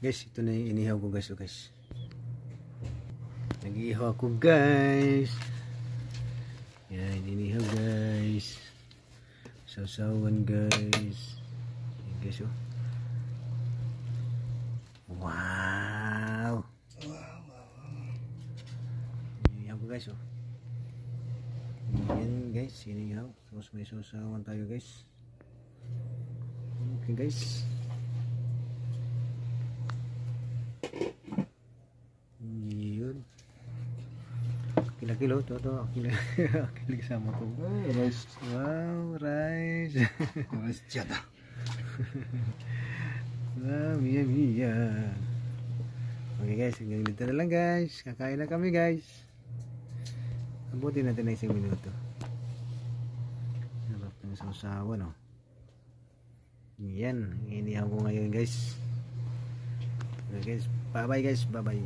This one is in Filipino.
Guys, ito na yung inihaw ko guys. Nag-ihaw ako guys. Yan, inihaw guys. Sausawan guys. Yan guys oh. Wow. Inihaw ko guys oh. Yan guys, inihaw. Tapos may sausawan tayo guys. Okay guys. Yun. Kilo-kilo to. Kilo sama ko. Rice. Wow, rice. Rice jada. Wow, mia. Okay guys, hanggang dito na lang guys. Kakain na kami guys. Abutin natin na 1 minuto. Sarap ng sausawan oh. Yan, inihaw ko ngayon guys. Okay guys, bye bye guys, bye bye.